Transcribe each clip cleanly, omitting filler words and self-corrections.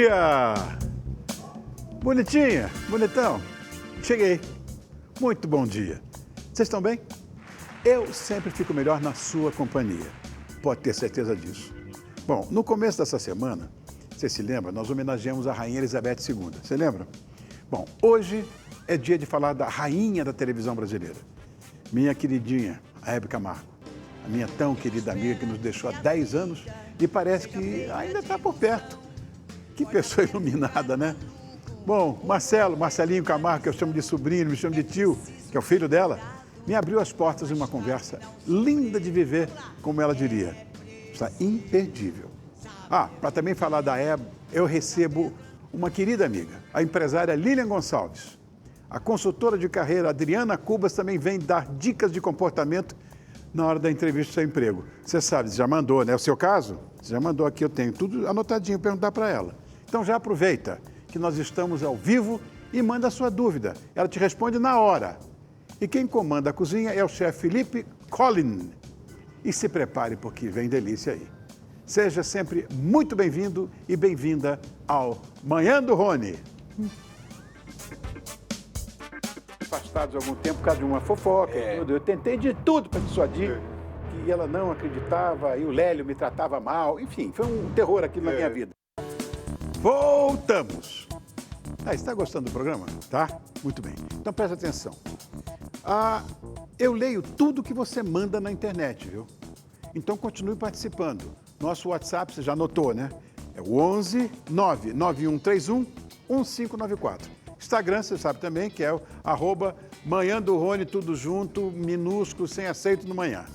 dia! Bonitinha, bonitão, cheguei. Muito bom dia. Vocês estão bem? Eu sempre fico melhor na sua companhia. Pode ter certeza disso. Bom, no começo dessa semana, você se lembra, nós homenageamos a Rainha Elizabeth II. Você lembra? Bom, hoje é dia de falar da rainha da televisão brasileira. Minha queridinha, a Hebe Camargo. A minha tão querida amiga que nos deixou há 10 anos e parece que ainda está por perto. Que pessoa iluminada, né? Bom, Marcelinho Camargo, que eu chamo de sobrinho, me chamo de tio, que é o filho dela, me abriu as portas de uma conversa linda de viver, como ela diria. Está imperdível. Para também falar da Hebe, eu recebo uma querida amiga, a empresária Lilian Gonçalves. A consultora de carreira Adriana Cubas também vem dar dicas de comportamento na hora da entrevista do seu emprego. Você sabe, você já mandou, né? O seu caso? Você já mandou aqui, eu tenho tudo anotadinho para perguntar para ela. Então já aproveita que nós estamos ao vivo e manda a sua dúvida. Ela te responde na hora. E quem comanda a cozinha é o chefe Felipe Collin. E se prepare porque vem delícia aí. Seja sempre muito bem-vindo e bem-vinda ao Manhã do Rony. Afastados há algum tempo por causa de uma fofoca e tudo. Eu tentei de tudo para dissuadir, que ela não acreditava e o Lélio me tratava mal. Enfim, foi um terror aqui na minha vida. Voltamos! Está gostando do programa? Tá? Muito bem. Então presta atenção. Eu leio tudo que você manda na internet, viu? Então continue participando. Nosso WhatsApp, você já anotou, né? É o 11 99131 1594. Instagram, você sabe também, que é o @Manhã do Rony, tudo junto, minúsculo, sem acento no manhã.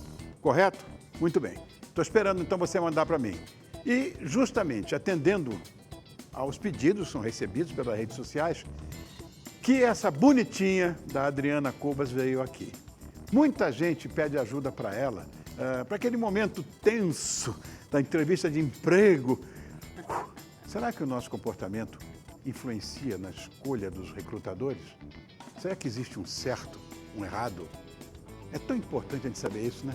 Correto? Muito bem. Estou esperando, então, você mandar para mim. E, justamente, atendendo aos pedidos que são recebidos pelas redes sociais, que essa bonitinha da Adriana Cubas veio aqui. Muita gente pede ajuda para ela, para aquele momento tenso da entrevista de emprego. Será que o nosso comportamento influencia na escolha dos recrutadores? Será que existe um certo, um errado? É tão importante a gente saber isso, né?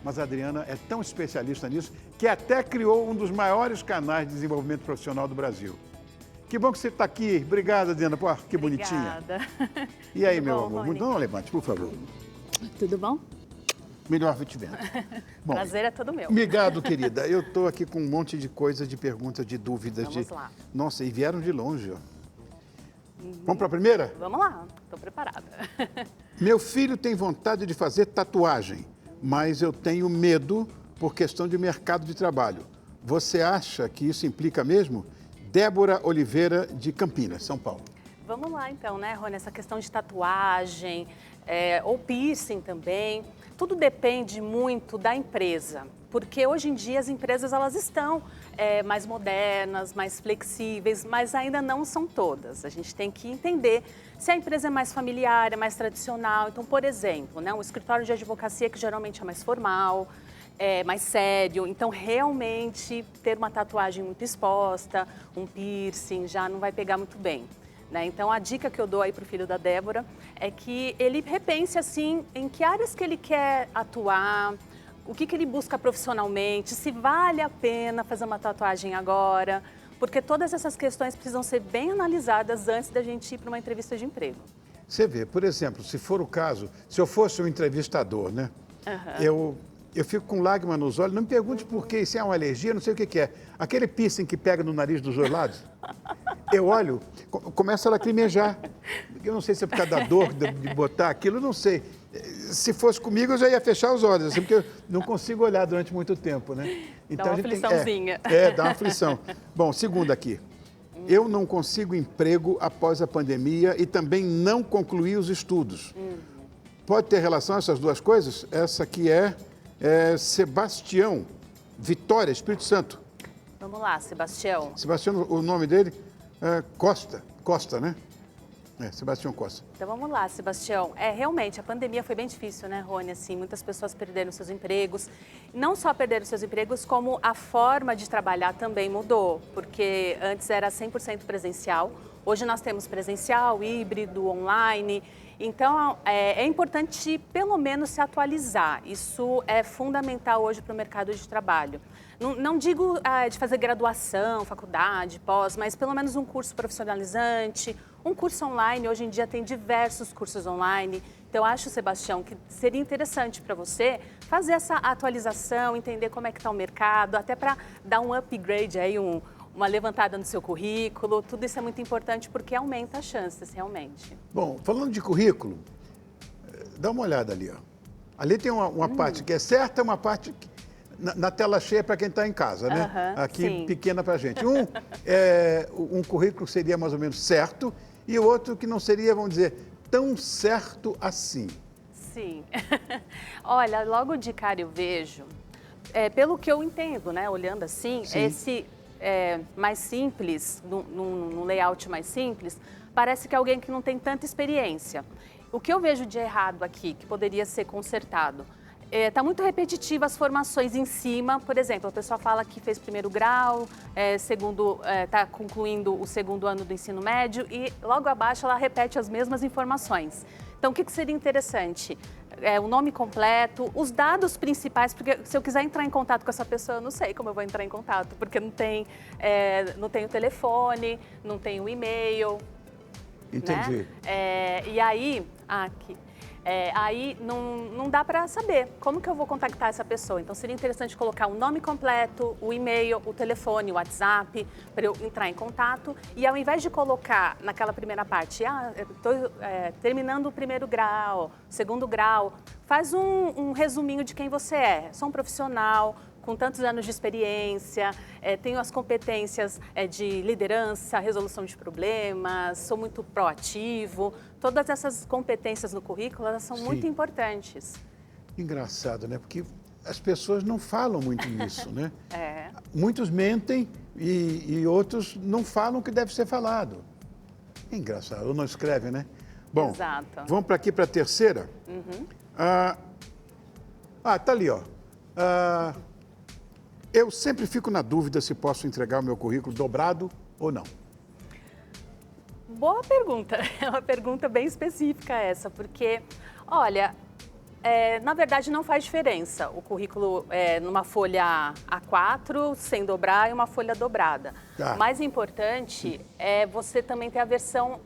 Mas a Adriana é tão especialista nisso que até criou um dos maiores canais de desenvolvimento profissional do Brasil. Que bom que você está aqui. Obrigada, Adriana. Pô, que bonitinha. Obrigada. E aí, Tudo meu bom, amor? Rony? Não, levante, por favor. Tudo bom? Melhor te vendo. Bom, Prazer é todo meu. obrigado, querida. Eu estou aqui com um monte de coisas, de perguntas, de dúvidas. Vamos lá. Nossa, e vieram de longe, ó. Vamos para a primeira? Vamos lá, estou preparada. Meu filho tem vontade de fazer tatuagem, mas eu tenho medo por questão de mercado de trabalho. Você acha que isso implica mesmo? Débora Oliveira, de Campinas, São Paulo. Vamos lá então, né, Rony? Essa questão de tatuagem, ou piercing também, tudo depende muito da empresa. Porque hoje em dia as empresas elas estão mais modernas, mais flexíveis, mas ainda não são todas. A gente tem que entender se a empresa é mais familiar, é mais tradicional. Então, por exemplo, né, um escritório de advocacia que geralmente é mais formal, mais sério. Então, realmente, ter uma tatuagem muito exposta, um piercing, já não vai pegar muito bem. Né? Então, a dica que eu dou aí para o filho da Débora é que ele repense, assim, em que áreas que ele quer atuar, o que ele busca profissionalmente, se vale a pena fazer uma tatuagem agora, porque todas essas questões precisam ser bem analisadas antes da gente ir para uma entrevista de emprego. Você vê, por exemplo, se for o caso, se eu fosse um entrevistador, né? Eu fico com lágrima nos olhos, não me pergunte por quê, se é uma alergia, não sei o que é. Aquele piercing que pega no nariz dos dois lados, eu olho, começa a lacrimejar. Eu não sei se é por causa da dor de botar aquilo, eu não sei. Se fosse comigo, eu já ia fechar os olhos, assim, porque eu não consigo olhar durante muito tempo, né? Então, dá uma afliçãozinha. Dá uma aflição. Bom, segundo aqui. Eu não consigo emprego após a pandemia e também não concluí os estudos. Pode ter relação essas duas coisas? Essa aqui é Sebastião, Vitória, Espírito Santo. Vamos lá, Sebastião. Sebastião, o nome dele é Costa, né? Sebastião Costa. Então vamos lá, Sebastião. Realmente, a pandemia foi bem difícil, né, Rony? Assim, muitas pessoas perderam seus empregos. Não só perderam seus empregos, como a forma de trabalhar também mudou. Porque antes era 100% presencial, Hoje nós temos presencial, híbrido, online. Então, é importante, pelo menos, se atualizar. Isso é fundamental hoje para o mercado de trabalho. Não digo de fazer graduação, faculdade, pós, mas pelo menos um curso profissionalizante, um curso online. Hoje em dia tem diversos cursos online. Então, eu acho, Sebastião, que seria interessante para você fazer essa atualização, entender como é que está o mercado, até para dar um upgrade aí, uma levantada no seu currículo. Tudo isso é muito importante porque aumenta as chances, realmente. Bom, falando de currículo, dá uma olhada ali, ó. Ali tem uma parte que é certa, uma parte que, na tela cheia para quem está em casa, né? Aqui sim. pequena para a gente. Um currículo seria mais ou menos certo e o outro que não seria, vamos dizer, tão certo assim. Sim. Olha, logo de cara eu vejo, pelo que eu entendo, né? Olhando assim, Sim. esse mais simples, num layout mais simples, parece que é alguém que não tem tanta experiência. O que eu vejo de errado aqui, que poderia ser consertado, está muito repetitivo as formações em cima. Por exemplo, a pessoa fala que fez primeiro grau, está concluindo o segundo ano do ensino médio e logo abaixo ela repete as mesmas informações. Então, o que seria interessante? O nome completo, os dados principais, porque se eu quiser entrar em contato com essa pessoa, eu não sei como eu vou entrar em contato, porque não tem o telefone, não tem o e-mail. Entendi. Né? E aí, aqui. Aí não dá para saber como que eu vou contactar essa pessoa. Então, seria interessante colocar o nome completo, o e-mail, o telefone, o WhatsApp, para eu entrar em contato. E ao invés de colocar naquela primeira parte, estou terminando o primeiro grau, segundo grau, faz um resuminho de quem você é. Sou um profissional com tantos anos de experiência, tenho as competências de liderança, resolução de problemas, sou muito proativo. Todas essas competências no currículo, elas são muito importantes. Engraçado, né? Porque as pessoas não falam muito nisso, né? É. Muitos mentem e outros não falam o que deve ser falado. É engraçado, ou não escreve, né? Bom, Exato. Vamos para aqui para a terceira. Tá ali, ó. Eu sempre fico na dúvida se posso entregar o meu currículo dobrado ou não. Boa pergunta. É uma pergunta bem específica essa, porque, olha, na verdade não faz diferença o currículo numa folha A4 sem dobrar e uma folha dobrada. Tá. O mais importante é você também ter a versão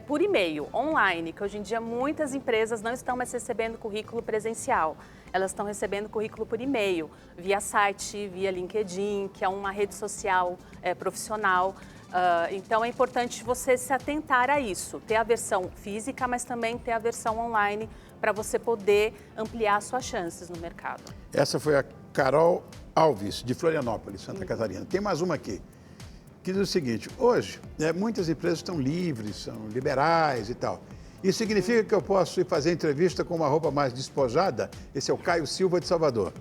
por e-mail, online, que hoje em dia muitas empresas não estão mais recebendo currículo presencial. Elas estão recebendo currículo por e-mail, via site, via LinkedIn, que é uma rede social profissional. Então, é importante você se atentar a isso, ter a versão física, mas também ter a versão online para você poder ampliar suas chances no mercado. Essa foi a Carol Alves, de Florianópolis, Santa Catarina. Tem mais uma aqui, que diz o seguinte: hoje, muitas empresas estão livres, são liberais e tal. Isso significa que eu posso ir fazer entrevista com uma roupa mais despojada? Esse é o Caio Silva, de Salvador.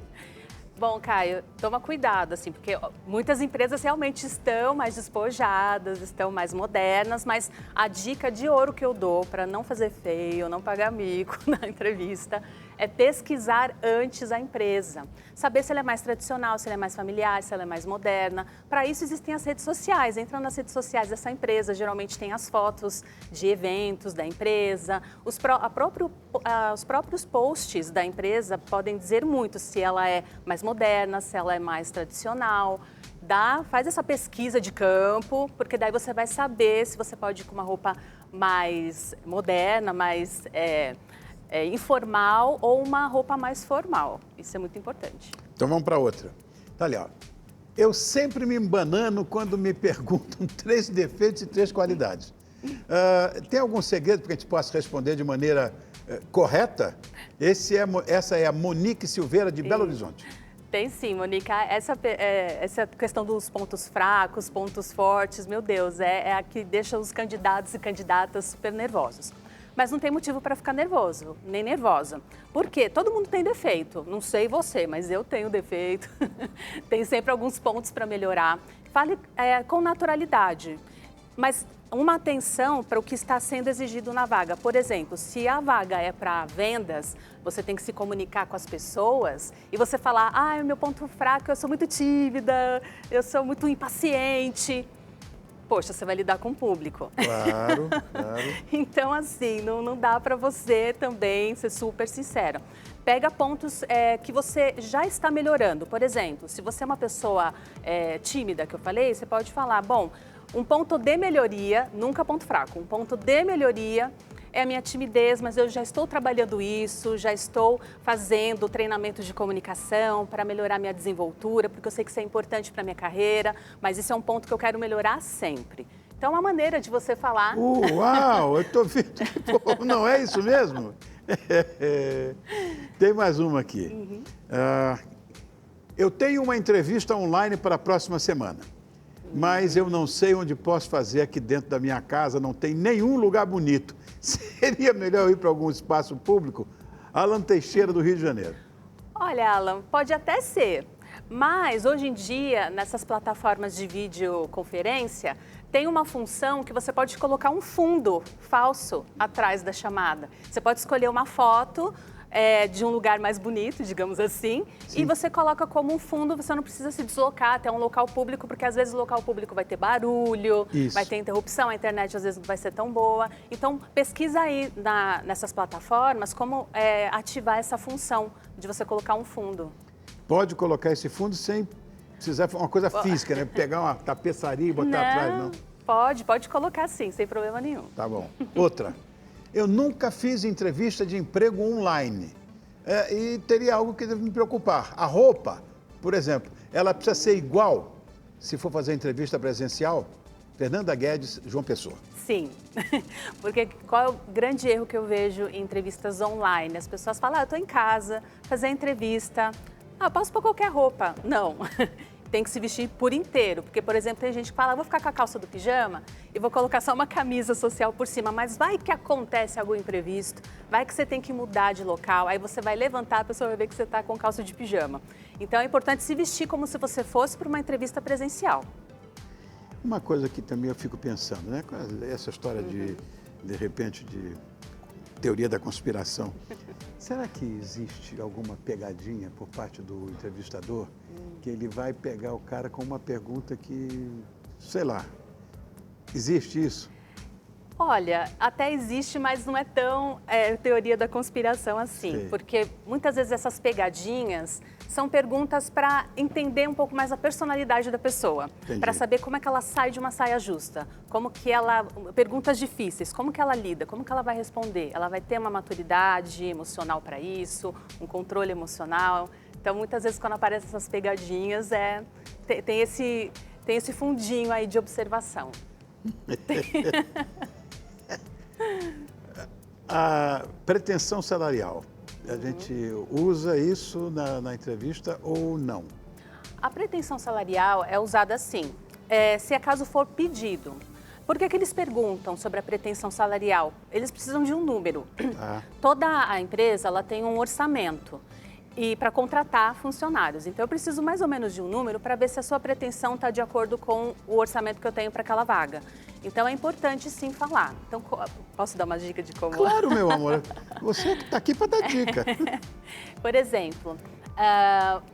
Bom, Caio, toma cuidado, assim, porque muitas empresas realmente estão mais despojadas, estão mais modernas, mas a dica de ouro que eu dou para não fazer feio, não pagar mico na entrevista, é pesquisar antes a empresa. Saber se ela é mais tradicional, se ela é mais familiar, se ela é mais moderna. Para isso existem as redes sociais. Entra nas redes sociais dessa empresa, geralmente tem as fotos de eventos da empresa. Os próprios posts da empresa podem dizer muito se ela é mais moderna, se ela é mais tradicional. Faz essa pesquisa de campo, porque daí você vai saber se você pode ir com uma roupa mais moderna, mais informal ou uma roupa mais formal. Isso é muito importante. Então vamos para outra. Tá ali, ó. Eu sempre me embanano quando me perguntam 3 defeitos e 3 qualidades. Tem algum segredo para que a gente possa responder de maneira correta? Essa é a Monique Silveira, de Belo Horizonte. Tem sim, Mônica. Essa questão dos pontos fracos, pontos fortes, meu Deus, é a que deixa os candidatos e candidatas super nervosos. Mas não tem motivo para ficar nervoso, nem nervosa. Por quê? Todo mundo tem defeito. Não sei você, mas eu tenho defeito. Tem sempre alguns pontos para melhorar. Fale com naturalidade, mas uma atenção para o que está sendo exigido na vaga. Por exemplo, se a vaga é para vendas, você tem que se comunicar com as pessoas e você falar: o meu ponto fraco, eu sou muito tímida, eu sou muito impaciente. poxa, você vai lidar com o público. Claro, claro. Então, assim, não dá para você também ser super sincero. Pega pontos que você já está melhorando. Por exemplo, se você é uma pessoa tímida, que eu falei, você pode falar, bom, um ponto de melhoria, nunca ponto fraco, um ponto de melhoria é a minha timidez, mas eu já estou trabalhando isso, já estou fazendo treinamento de comunicação para melhorar minha desenvoltura, porque eu sei que isso é importante para a minha carreira, mas isso é um ponto que eu quero melhorar sempre. Então, uma maneira de você falar... Uau, eu estou vendo. Pô, não é isso mesmo? Tem mais uma aqui. Eu tenho uma entrevista online para a próxima semana, mas eu não sei onde posso fazer aqui dentro da minha casa, não tem nenhum lugar bonito. Seria melhor ir para algum espaço público? Alan Teixeira, do Rio de Janeiro. Olha, Alan, pode até ser, mas hoje em dia, nessas plataformas de videoconferência, tem uma função que você pode colocar um fundo falso atrás da chamada. Você pode escolher uma foto de um lugar mais bonito, digamos assim, Sim. e você coloca como um fundo, você não precisa se deslocar até um local público, porque às vezes o local público vai ter barulho, Isso. vai ter interrupção, a internet às vezes não vai ser tão boa. Então, pesquisa aí nessas plataformas como ativar essa função de você colocar um fundo. Pode colocar esse fundo sem precisar uma coisa física, né? Pegar uma tapeçaria e botar atrás, não? Pode colocar sim, sem problema nenhum. Tá bom. Outra. Eu nunca fiz entrevista de emprego online e teria algo que deve me preocupar. A roupa, por exemplo, ela precisa ser igual se for fazer entrevista presencial? Fernanda Guedes, João Pessoa. Sim, porque qual é o grande erro que eu vejo em entrevistas online? As pessoas falam, eu estou em casa, fazer a entrevista, posso pôr qualquer roupa. Não, tem que se vestir por inteiro, porque, por exemplo, tem gente que fala, vou ficar com a calça do pijama e vou colocar só uma camisa social por cima, mas vai que acontece algum imprevisto, vai que você tem que mudar de local, aí você vai levantar, a pessoa vai ver que você está com calça de pijama. Então, é importante se vestir como se você fosse para uma entrevista presencial. Uma coisa que também eu fico pensando, né? Essa história de repente, de teoria da conspiração. Será que existe alguma pegadinha por parte do entrevistador que ele vai pegar o cara com uma pergunta que, sei lá, existe isso? Olha, até existe, mas não é tão teoria da conspiração assim, Sei. porque muitas vezes essas pegadinhas são perguntas para entender um pouco mais a personalidade da pessoa, para saber como é que ela sai de uma saia justa, como que ela, perguntas difíceis, como que ela lida, como que ela vai responder, ela vai ter uma maturidade emocional para isso, um controle emocional. Então, muitas vezes quando aparecem essas pegadinhas, tem esse fundinho aí de observação. A pretensão salarial, a gente usa isso na entrevista ou não? A pretensão salarial é usada assim, se acaso for pedido. Por que eles perguntam sobre a pretensão salarial? Eles precisam de um número. Toda a empresa ela tem um orçamento e para contratar funcionários. Então, eu preciso mais ou menos de um número para ver se a sua pretensão está de acordo com o orçamento que eu tenho para aquela vaga. Então, é importante sim falar. Então, posso dar uma dica de como... Claro, meu amor. Você que está aqui para dar dica. Por exemplo,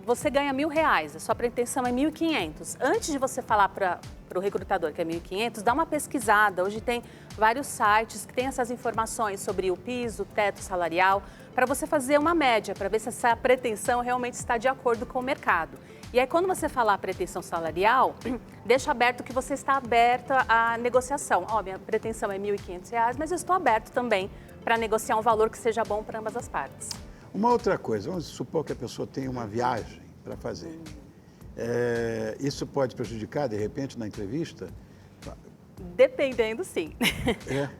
você ganha R$1.000, a sua pretensão é 1.500. Antes de você falar para o recrutador que é 1.500, dá uma pesquisada. Hoje tem vários sites que têm essas informações sobre o piso, o teto salarial, para você fazer uma média, para ver se essa pretensão realmente está de acordo com o mercado. E aí, quando você falar pretensão salarial, deixa aberto que você está aberta à negociação. Minha pretensão é R$1.500, mas eu estou aberto também para negociar um valor que seja bom para ambas as partes. Uma outra coisa, vamos supor que a pessoa tem uma viagem para fazer. Isso pode prejudicar, de repente, na entrevista? Dependendo, sim.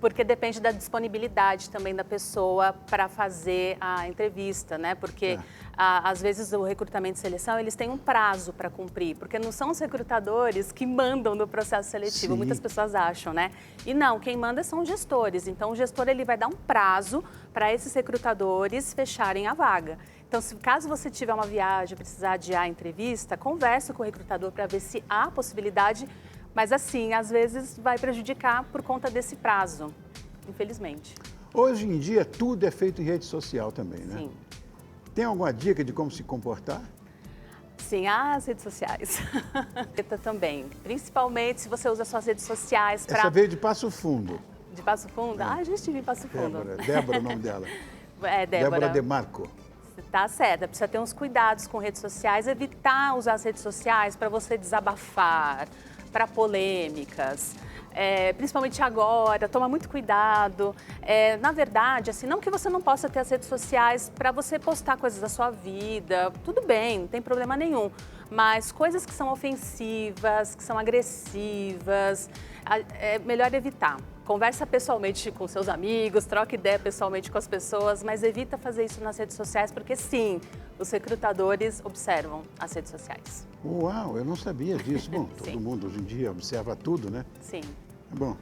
Porque depende da disponibilidade também da pessoa para fazer a entrevista, né? Porque, às vezes, o recrutamento e seleção, eles têm um prazo para cumprir, porque não são os recrutadores que mandam no processo seletivo, muitas pessoas acham, né? E não, quem manda são os gestores. Então, o gestor, ele vai dar um prazo para esses recrutadores fecharem a vaga. Então, caso você tiver uma viagem, precisar adiar a entrevista, converse com o recrutador para ver se há possibilidade. Mas assim, às vezes vai prejudicar por conta desse prazo, infelizmente. Hoje em dia, tudo é feito em rede social também, né? Sim. Tem alguma dica de como se comportar? Sim, as redes sociais. Também, principalmente se você usa suas redes sociais para... Essa veio de Passo Fundo. De Passo Fundo? Ah, já estive em Passo Fundo. Débora, o nome dela. É, Débora. Demarco. Tá certo, precisa ter uns cuidados com redes sociais, evitar usar as redes sociais para você desabafar, para polêmicas. Principalmente agora, toma muito cuidado. Na verdade, assim, não que você não possa ter as redes sociais para você postar coisas da sua vida, tudo bem, não tem problema nenhum. Mas coisas que são ofensivas, que são agressivas, é melhor evitar. Conversa pessoalmente com seus amigos, troca ideia pessoalmente com as pessoas, mas evita fazer isso nas redes sociais, porque sim, os recrutadores observam as redes sociais. Uau, eu não sabia disso. Bom, todo mundo hoje em dia observa tudo, né? Sim. Bom,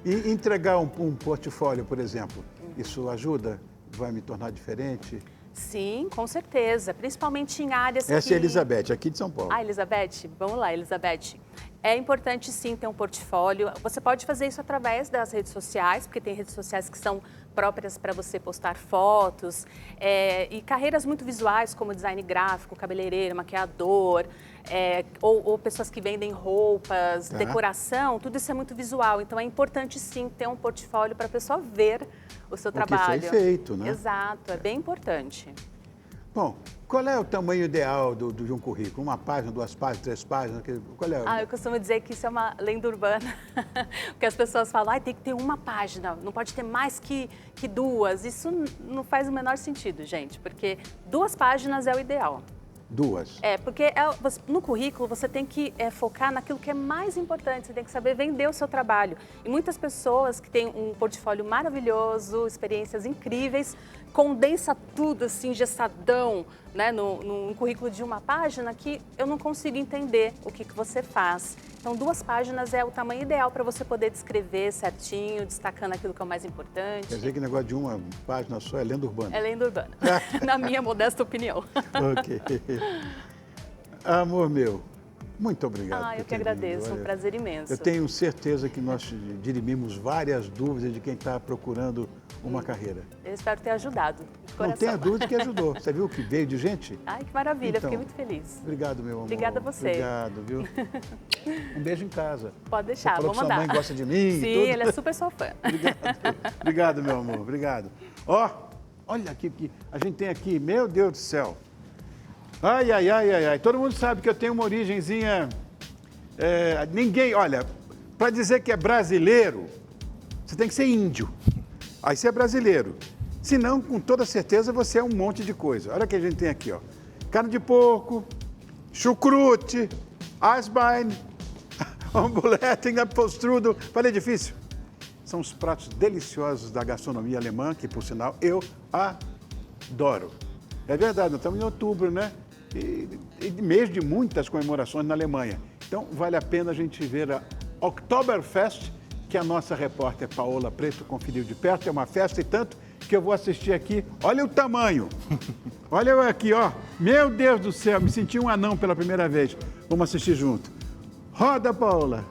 e entregar um portfólio, por exemplo, isso ajuda? Vai me tornar diferente? Sim, com certeza, principalmente em áreas Essa é a Elizabeth, aqui de São Paulo. Ah, Elizabeth? Vamos lá, Elizabeth. É importante sim ter um portfólio. Você pode fazer isso através das redes sociais, porque tem redes sociais que são próprias para você postar fotos. E carreiras muito visuais, como design gráfico, cabeleireiro, maquiador, ou pessoas que vendem roupas, decoração, tudo isso é muito visual. Então é importante sim ter um portfólio para a pessoa ver o seu trabalho. Que foi feito, né? Exato, é bem importante. Bom, qual é o tamanho ideal de um currículo? Uma página, 2 páginas, 3 páginas? Qual é? Eu costumo dizer que isso é uma lenda urbana, porque as pessoas falam, tem que ter uma página, não pode ter mais que 2. Isso não faz o menor sentido, gente, porque 2 páginas é o ideal. 2? Porque no currículo você tem que focar naquilo que é mais importante, você tem que saber vender o seu trabalho. E muitas pessoas que têm um portfólio maravilhoso, experiências incríveis, condensa tudo assim, engessadão, né, num currículo de 1 página que eu não consigo entender o que você faz. Então, 2 páginas é o tamanho ideal para você poder descrever certinho, destacando aquilo que é o mais importante. Quer dizer que o negócio de 1 página só é lenda urbana? É lenda urbana, na minha modesta opinião. Ok. Amor meu, muito obrigado. Eu que agradeço, um prazer imenso. Eu tenho certeza que nós dirimimos várias dúvidas de quem está procurando uma carreira. Eu espero ter ajudado, de coração. Não tenha dúvida que ajudou. Você viu que veio de gente? Ai, que maravilha, Então, fiquei muito feliz. Obrigado, meu amor. Obrigada a você. Obrigado, viu? Um beijo em casa. Pode deixar, vou mandar. Sua mãe gosta de mim? Sim, ele é super sua fã. Obrigado, meu amor, obrigado. Olha aqui, a gente tem aqui, meu Deus do céu. Ai. Todo mundo sabe que eu tenho uma origenzinha... olha, para dizer que é brasileiro, você tem que ser índio. Aí você é brasileiro. Senão, com toda certeza, você é um monte de coisa. Olha o que a gente tem aqui, ó. Carne de porco, chucrute, Eisbein, omelete, postrudo. Falei difícil? São os pratos deliciosos da gastronomia alemã, que, por sinal, eu adoro. É verdade, nós estamos em outubro, né? E mês de muitas comemorações na Alemanha. Então, vale a pena a gente ver a Oktoberfest, que a nossa repórter Paola Preto conferiu de perto. É uma festa e tanto que eu vou assistir aqui. Olha o tamanho. Olha eu aqui, ó. Meu Deus do céu, me senti um anão pela primeira vez. Vamos assistir junto. Roda, Paola.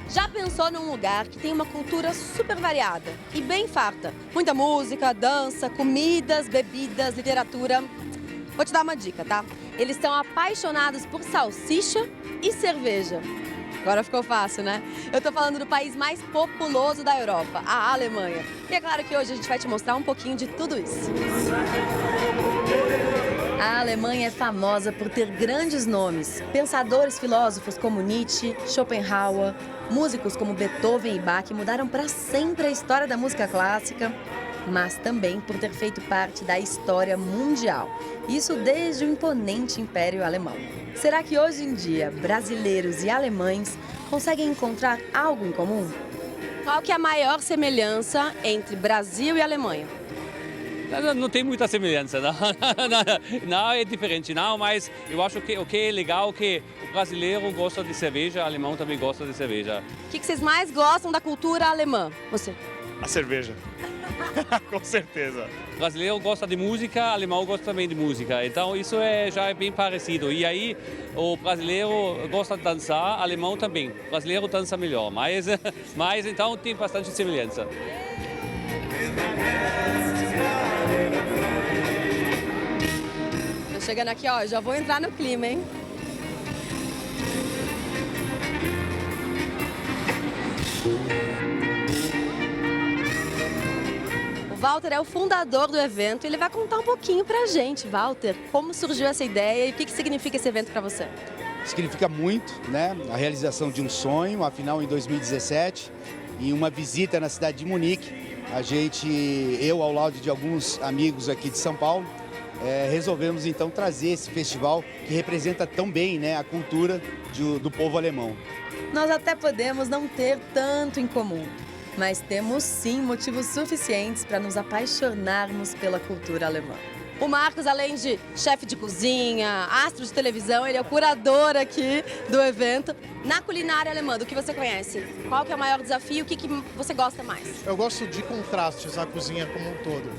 Já pensou num lugar que tem uma cultura super variada e bem farta? Muita música, dança, comidas, bebidas, literatura. Vou te dar uma dica, tá? Eles estão apaixonados por salsicha e cerveja. Agora ficou fácil, né? Eu tô falando do país mais populoso da Europa, a Alemanha. E é claro que hoje a gente vai te mostrar um pouquinho de tudo isso. A Alemanha é famosa por ter grandes nomes. Pensadores filósofos como Nietzsche, Schopenhauer, músicos como Beethoven e Bach mudaram para sempre a história da música clássica, mas também por ter feito parte da história mundial. Isso desde o imponente Império Alemão. Será que hoje em dia brasileiros e alemães conseguem encontrar algo em comum? Qual que é a maior semelhança entre Brasil e Alemanha? Não tem muita semelhança, não. Não é diferente, não, mas eu acho que o que é legal é que o brasileiro gosta de cerveja, o alemão também gosta de cerveja. O que vocês mais gostam da cultura alemã? Você? A cerveja. Com certeza. O brasileiro gosta de música, o alemão gosta também de música, então isso já é bem parecido. E aí o brasileiro gosta de dançar, o alemão também. O brasileiro dança melhor, mas então tem bastante semelhança. chegando aqui, ó, já vou entrar no clima, hein? O Walter é o fundador do evento e ele vai contar um pouquinho pra gente. Walter, como surgiu essa ideia e o que significa esse evento pra você? Significa muito, né? A realização de um sonho, afinal em 2017, em uma visita na cidade de Munique, eu ao lado de alguns amigos aqui de São Paulo, resolvemos então trazer esse festival que representa tão bem, né, a cultura do povo alemão. Nós até podemos não ter tanto em comum, mas temos sim motivos suficientes para nos apaixonarmos pela cultura alemã. O Marcos, além de chefe de cozinha, astro de televisão, ele é o curador aqui do evento. Na culinária alemã, do que você conhece, qual que é o maior desafio? O que você gosta mais? Eu gosto de contrastes a cozinha como um todo.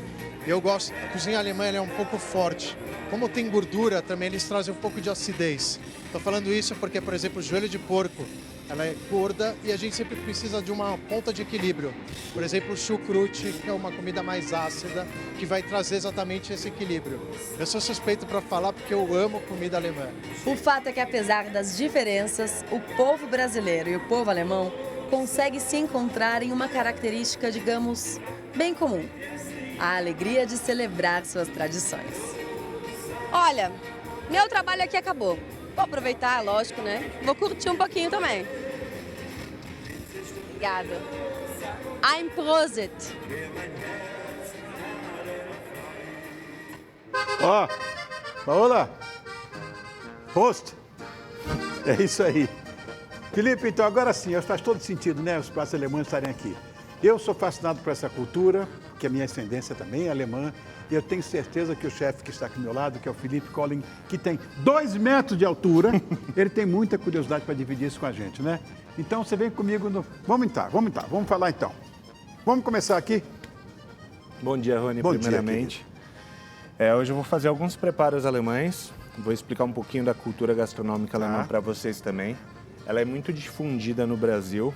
A cozinha alemã ela é um pouco forte. Como tem gordura, também eles trazem um pouco de acidez. Estou falando isso porque, por exemplo, o joelho de porco, ela é gorda e a gente sempre precisa de uma ponta de equilíbrio. Por exemplo, o chucrute, que é uma comida mais ácida, que vai trazer exatamente esse equilíbrio. Eu sou suspeito para falar porque eu amo comida alemã. O fato é que, apesar das diferenças, o povo brasileiro e o povo alemão conseguem se encontrar em uma característica, digamos, bem comum: a alegria de celebrar suas tradições. Olha, meu trabalho aqui acabou. Vou aproveitar, lógico, né? Vou curtir um pouquinho também. Obrigada. Ein Prosit. Ó, Paola, Prost. É isso aí. Felipe, então agora sim, faz todo sentido, né, os pratos alemães estarem aqui. Eu sou fascinado por essa cultura, que a minha ascendência também é alemã, e eu tenho certeza que o chefe que está aqui ao meu lado, que é o Felipe Collin, que tem 2 metros de altura, ele tem muita curiosidade para dividir isso com a gente, né? Então você vem comigo no... Vamos falar então. Vamos começar aqui? Bom dia, Rony, Bom primeiramente. Hoje eu vou fazer alguns preparos alemães, vou explicar um pouquinho da cultura gastronômica alemã para vocês também. Ela é muito difundida no Brasil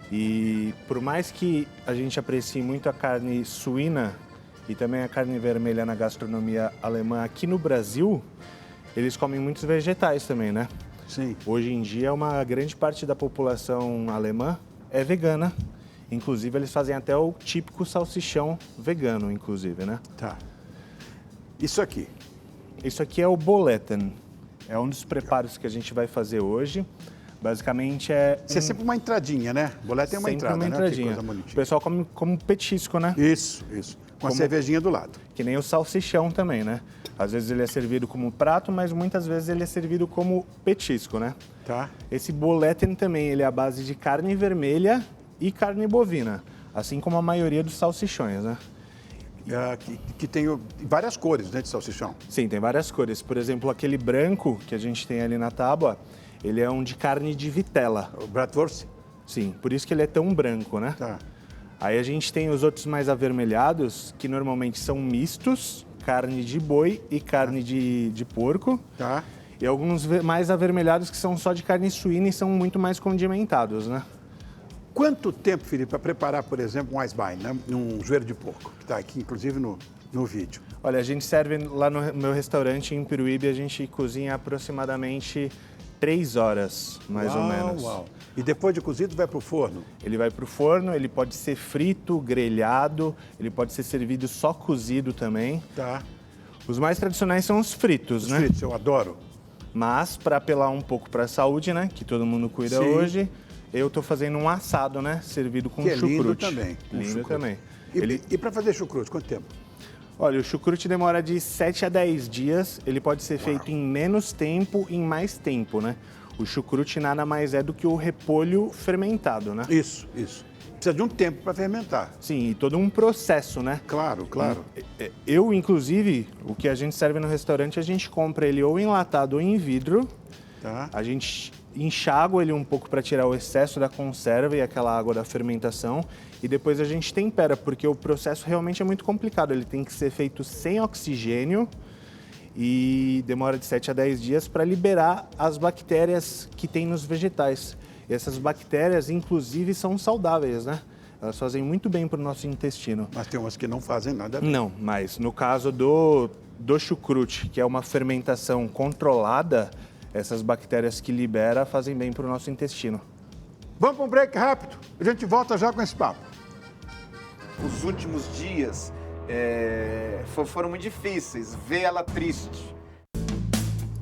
e por mais que a gente aprecie muito a carne suína e também a carne vermelha na gastronomia alemã aqui no Brasil, eles comem muitos vegetais também, né? Sim. Hoje em dia, uma grande parte da população alemã é vegana. Inclusive, eles fazem até o típico salsichão vegano, inclusive, né? Tá. Isso aqui. Isso aqui é o Boletten. É um dos preparos que a gente vai fazer hoje. Basicamente é... Isso é sempre uma entradinha, né? Boleto tem uma sempre entrada, uma né? entradinha. Que coisa bonitinha. O pessoal come como petisco, né? Isso. Com a cervejinha do lado. Que nem o salsichão também, né? Às vezes ele é servido como prato, mas muitas vezes ele é servido como petisco, né? Tá. Esse Boletten também, ele é à base de carne vermelha e carne bovina, assim como a maioria dos salsichões, né? Que tem várias cores, né, de salsichão. Sim, tem várias cores. Por exemplo, aquele branco que a gente tem ali na tábua, ele é um de carne de vitela. O Bratwurst? Sim, por isso que ele é tão branco, né? Tá. Aí a gente tem os outros mais avermelhados, que normalmente são mistos, carne de boi e carne de porco. Tá. E alguns mais avermelhados que são só de carne suína e são muito mais condimentados, né? Quanto tempo, Felipe, para preparar, por exemplo, um Eisbein, né? Um joelho de porco, que está aqui, inclusive, no vídeo? Olha, a gente serve lá no meu restaurante em Peruíbe, a gente cozinha aproximadamente 3 horas, mais ou menos. Uau. E depois de cozido, vai para o forno? Ele vai para o forno, ele pode ser frito, grelhado, ele pode ser servido só cozido também. Tá. Os mais tradicionais são os fritos, né? Os fritos, eu adoro. Mas, para apelar um pouco para a saúde, né, que todo mundo cuida Sim. hoje, eu tô fazendo um assado, né, servido com Que é chucrute. lindo também. Lindo também. E para fazer chucrute, quanto tempo? Olha, o chucrute demora de 7 a 10 dias, ele pode ser feito em menos tempo, em mais tempo, né? O chucrute nada mais é do que o repolho fermentado, né? Isso. Precisa de um tempo para fermentar. Sim, e todo um processo, né? Claro. Eu, inclusive, o que a gente serve no restaurante, a gente compra ele ou enlatado ou em vidro. Tá. A gente enxágua ele um pouco para tirar o excesso da conserva e aquela água da fermentação. E depois a gente tempera, porque o processo realmente é muito complicado. Ele tem que ser feito sem oxigênio e demora de 7 a 10 dias para liberar as bactérias que tem nos vegetais. E essas bactérias, inclusive, são saudáveis, né? Elas fazem muito bem para o nosso intestino. Mas tem umas que não fazem nada bem. Não, mas no caso do do chucrute, que é uma fermentação controlada, essas bactérias que libera fazem bem para o nosso intestino. Vamos para um break rápido. A gente volta já com esse papo. Os últimos dias foram muito difíceis. Ver ela triste.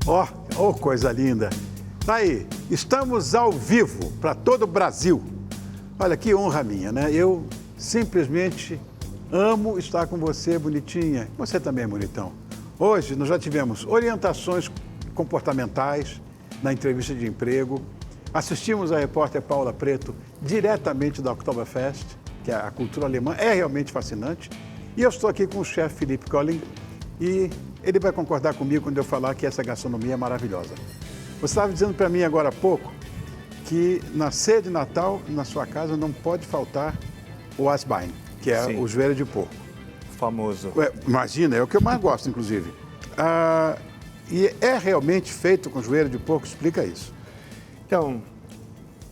Ó, coisa linda. Tá aí, estamos ao vivo para todo o Brasil. Olha, que honra minha, né? Eu simplesmente amo estar com você, bonitinha. Você também é bonitão. Hoje nós já tivemos orientações comportamentais na entrevista de emprego. Assistimos a repórter Paula Preto diretamente da Oktoberfest, que a cultura alemã é realmente fascinante. E eu estou aqui com o chefe Philipp Colling e ele vai concordar comigo quando eu falar que essa gastronomia é maravilhosa. Você estava dizendo para mim agora há pouco que na ceia de Natal, na sua casa, não pode faltar o Asbein, que é o joelho de porco. Famoso. Imagina, é o que eu mais gosto, inclusive. E é realmente feito com joelho de porco? Explica isso. Então,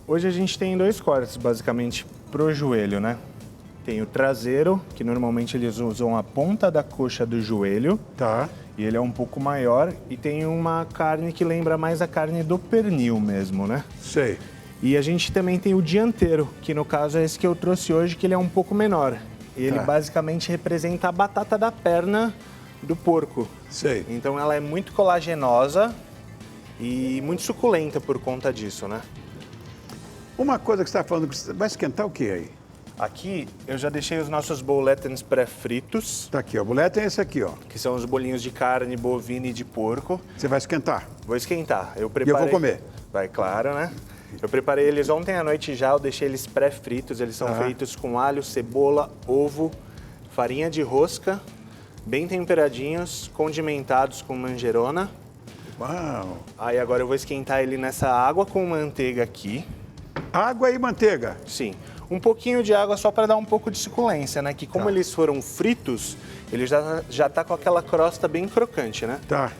hoje a gente tem 2 cortes, basicamente, pro joelho, né? Tem o traseiro, que normalmente eles usam a ponta da coxa do joelho. Tá. E ele é um pouco maior. E tem uma carne que lembra mais a carne do pernil mesmo, né? Sei. E a gente também tem o dianteiro, que no caso é esse que eu trouxe hoje, que ele é um pouco menor. Ele basicamente representa a batata da perna do porco. Sei. Então ela é muito colagenosa e muito suculenta por conta disso, né? Uma coisa que você está falando, vai esquentar o que aí? Aqui eu já deixei os nossos boletens pré-fritos. Tá aqui, ó. O bolete é esse aqui, ó. Que são os bolinhos de carne bovina e de porco. Você vai esquentar? Vou esquentar. Eu preparei... E eu vou comer? Vai, claro, né? Eu preparei eles ontem à noite já, eu deixei eles pré-fritos. Eles são feitos com alho, cebola, ovo, farinha de rosca, bem temperadinhos, condimentados com manjerona. Uau! Aí agora eu vou esquentar ele nessa água com manteiga aqui. Água e manteiga? Sim. Um pouquinho de água só para dar um pouco de suculência, né? Que como eles foram fritos, ele já tá com aquela crosta bem crocante, né? Tá.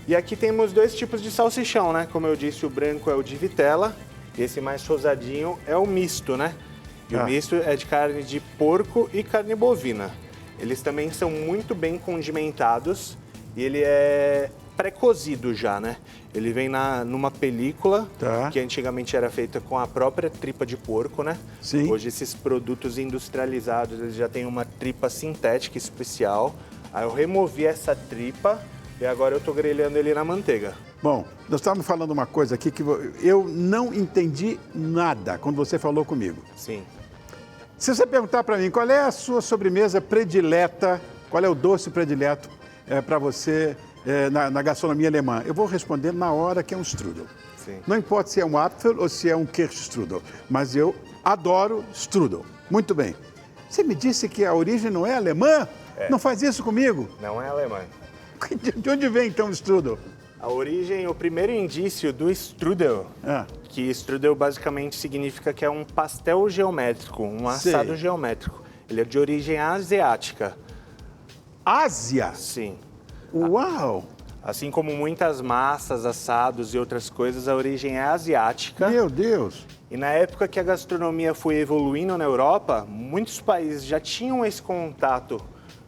E aqui temos 2 tipos de salsichão, né? Como eu disse, o branco é o de vitela, esse mais rosadinho é o misto, né? E o misto é de carne de porco e carne bovina. Eles também são muito bem condimentados e ele é pré-cozido já, né? Ele vem numa película, que antigamente era feita com a própria tripa de porco, né? Sim. Hoje esses produtos industrializados, eles já têm uma tripa sintética especial. Aí eu removi essa tripa e agora eu tô grelhando ele na manteiga. Bom, nós estávamos falando uma coisa aqui que eu não entendi nada quando você falou comigo. Sim. Se você perguntar para mim qual é a sua sobremesa predileta, qual é o doce predileto para você na gastronomia alemã, eu vou responder na hora que é um strudel. Sim. Não importa se é um Apfel ou se é um Kirschstrudel, mas eu adoro strudel. Muito bem. Você me disse que a origem não é alemã? Não faz isso comigo. Não é alemã. De onde vem então o strudel? A origem, o primeiro indício do strudel, que strudel basicamente significa que é um pastel geométrico, um assado geométrico. Ele é de origem asiática. Ásia? Sim. Uau! Assim como muitas massas, assados e outras coisas, a origem é asiática. Meu Deus! E na época que a gastronomia foi evoluindo na Europa, muitos países já tinham esse contato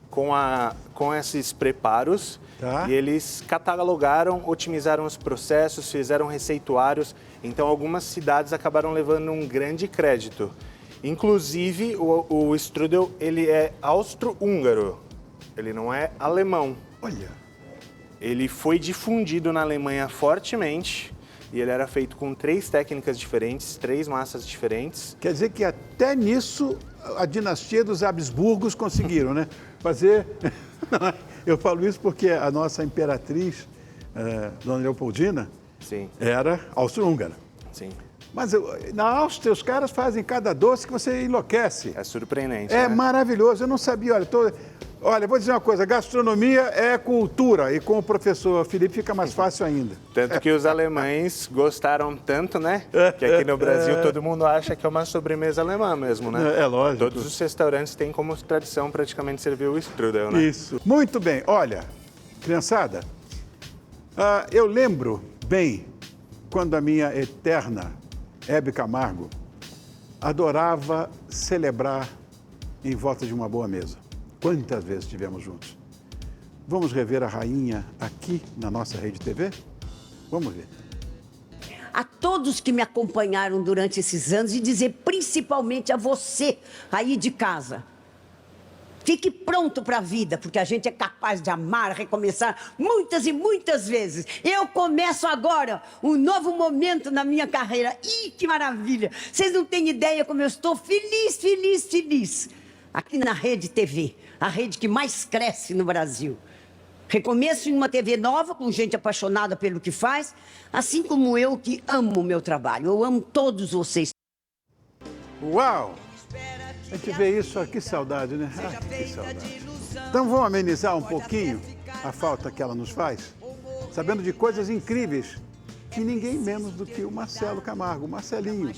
com esses preparos. E eles catalogaram, otimizaram os processos, fizeram receituários. Então, algumas cidades acabaram levando um grande crédito. Inclusive, o strudel, ele é austro-húngaro. Ele não é alemão. Olha! Ele foi difundido na Alemanha fortemente e ele era feito com 3 técnicas diferentes, 3 massas diferentes. Quer dizer que até nisso a dinastia dos Habsburgos conseguiram, né? Fazer... Eu falo isso porque a nossa imperatriz, Dona Leopoldina, era austro-húngara. Sim. Mas na Áustria os caras fazem cada doce que você enlouquece. É surpreendente, É né? maravilhoso, eu não sabia, Olha, vou dizer uma coisa, gastronomia é cultura e com o professor Felipe fica mais fácil ainda. Tanto que os alemães gostaram tanto, né? Que aqui no Brasil todo mundo acha que é uma sobremesa alemã mesmo, né? É lógico. Todos os restaurantes têm como tradição praticamente servir o strudel, né? Isso. Muito bem. Olha, criançada, eu lembro bem quando a minha eterna Hebe Camargo adorava celebrar em volta de uma boa mesa. Quantas vezes estivemos juntos? vamos rever a rainha aqui na nossa Rede TV? Vamos ver. A todos que me acompanharam durante esses anos e dizer principalmente a você aí de casa. Fique pronto para a vida, porque a gente é capaz de amar, recomeçar muitas e muitas vezes. Eu começo agora um novo momento na minha carreira. Ih, que maravilha! Vocês não têm ideia como eu estou feliz, feliz, feliz. Aqui na Rede TV, a rede que mais cresce no Brasil. Recomeço em uma TV nova, com gente apaixonada pelo que faz, assim como eu que amo o meu trabalho. Eu amo todos vocês. Uau! A gente vê isso, que saudade, né? Ah, que saudade. Então vamos amenizar um pouquinho a falta que ela nos faz, sabendo de coisas incríveis que ninguém menos do que o Marcelo Camargo, o Marcelinho,